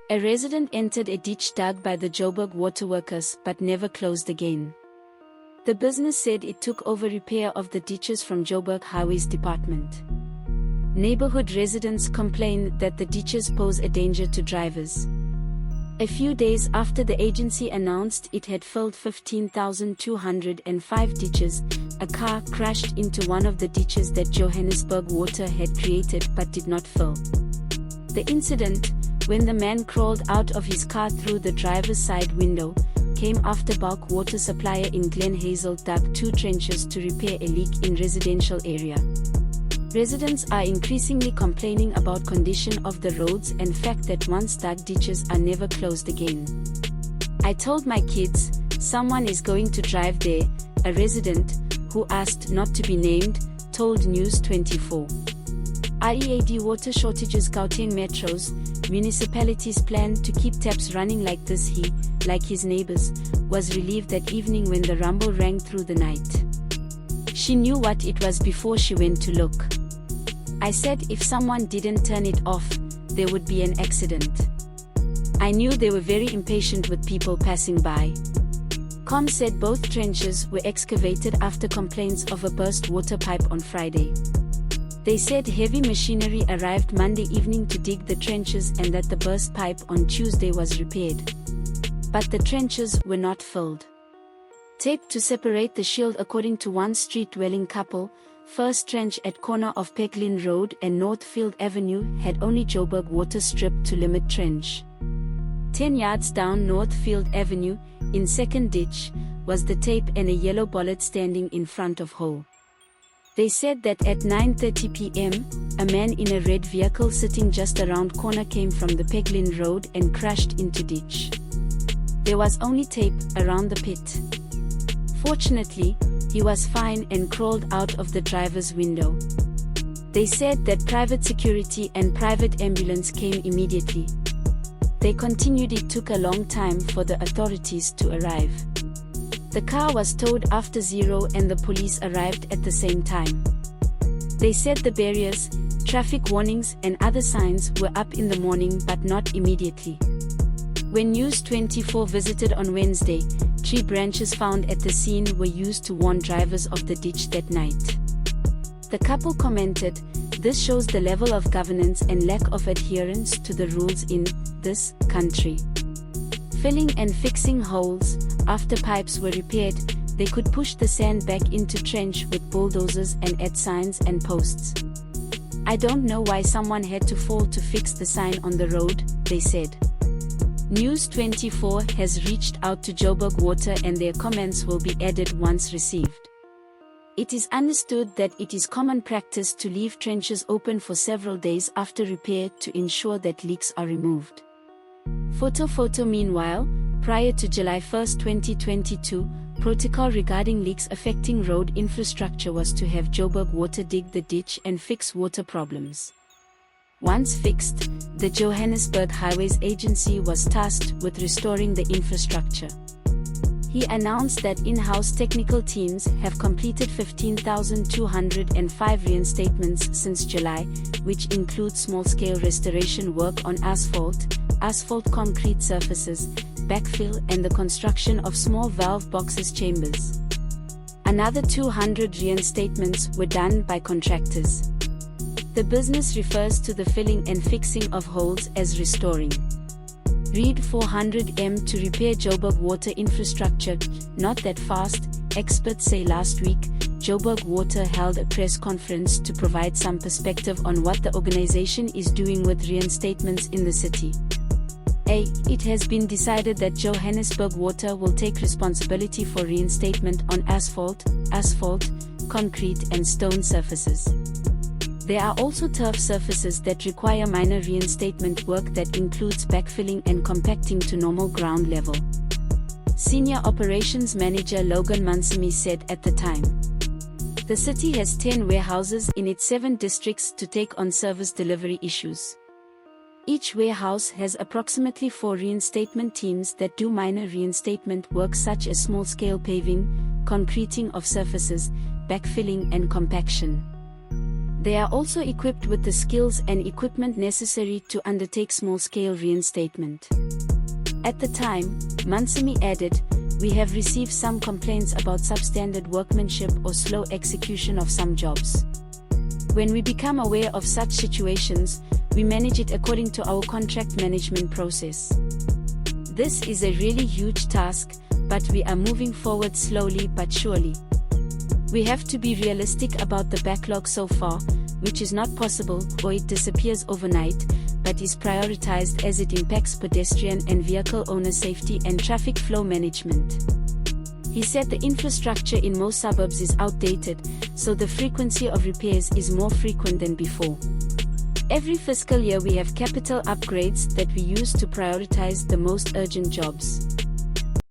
A resident entered a ditch dug by the Joburg Water workers but never closed again. The business said it took over repair of the ditches from Joburg Highways Department. Neighborhood residents complained that the ditches pose a danger to drivers. A few days after the agency announced it had filled 15,205 ditches, a car crashed into one of the ditches that Joburg Water had created but did not fill. The incident, when the man crawled out of his car through the driver's side window, came after bulk water supplier in Glen Hazel dug 2 trenches to repair a leak in residential area. Residents are increasingly complaining about condition of the roads and fact that once dug ditches are never closed again. I told my kids, someone is going to drive there, a resident, who asked not to be named, told News 24. READ water shortages. Gauteng metros, municipalities plan to keep taps running like this. He, like his neighbors, was relieved that evening when the rumble rang through the night. She knew what it was before she went to look. I said if someone didn't turn it off, there would be an accident. I knew they were very impatient with people passing by. Com said both trenches were excavated after complaints of a burst water pipe on Friday. They said heavy machinery arrived Monday evening to dig the trenches and that the burst pipe on Tuesday was repaired. But the trenches were not filled. Tape to separate the shield. According to one street-dwelling couple, first trench at corner of Peglin Road and Northfield Avenue had only Joburg Water stripped to limit trench. 10 yards down Northfield Avenue, in second ditch, was the tape and a yellow bollard standing in front of hole. They said that at 9:30 p.m., a man in a red vehicle sitting just around corner came from the Peglin Road and crashed into ditch. There was only tape around the pit. Fortunately, he was fine and crawled out of the driver's window. They said that private security and private ambulance came immediately. They continued it took a long time for the authorities to arrive. The car was towed after 0 and the police arrived at the same time. They said the barriers, traffic warnings and other signs were up in the morning but not immediately. When News 24 visited on Wednesday, tree branches found at the scene were used to warn drivers of the ditch that night. The couple commented, "This shows the level of governance and lack of adherence to the rules in this country." Filling and fixing holes. After pipes were repaired, they could push the sand back into trench with bulldozers and add signs and posts. "I don't know why someone had to fall to fix the sign on the road," they said. News 24 has reached out to Joburg Water and their comments will be added once received. It is understood that it is common practice to leave trenches open for several days after repair to ensure that leaks are removed. Photo. Meanwhile, prior to July 1, 2022, protocol regarding leaks affecting road infrastructure was to have Joburg Water dig the ditch and fix water problems. Once fixed, the Johannesburg Highways Agency was tasked with restoring the infrastructure. He announced that in-house technical teams have completed 15,205 reinstatements since July, which includes small-scale restoration work on asphalt concrete surfaces, backfill and the construction of small valve boxes chambers. Another 200 reinstatements were done by contractors. The business refers to the filling and fixing of holes as restoring. Read 400 M to repair Joburg Water infrastructure, not that fast, experts say. Last week, Joburg Water held a press conference to provide some perspective on what the organization is doing with reinstatements in the city. It has been decided that Johannesburg Water will take responsibility for reinstatement on asphalt, concrete and stone surfaces. There are also turf surfaces that require minor reinstatement work that includes backfilling and compacting to normal ground level. Senior Operations Manager Logan Mansimi said at the time. The city has 10 warehouses in its 7 districts to take on service delivery issues. Each warehouse has approximately 4 reinstatement teams that do minor reinstatement work such as small-scale paving, concreting of surfaces, backfilling and compaction. They are also equipped with the skills and equipment necessary to undertake small-scale reinstatement. At the time, Mansumi added, "We have received some complaints about substandard workmanship or slow execution of some jobs. When we become aware of such situations, we manage it according to our contract management process. This is a really huge task, but we are moving forward slowly but surely. We have to be realistic about the backlog so far, which is not possible or it disappears overnight, but is prioritized as it impacts pedestrian and vehicle owner safety and traffic flow management." He said the infrastructure in most suburbs is outdated, so the frequency of repairs is more frequent than before. Every fiscal year we have capital upgrades that we use to prioritize the most urgent jobs.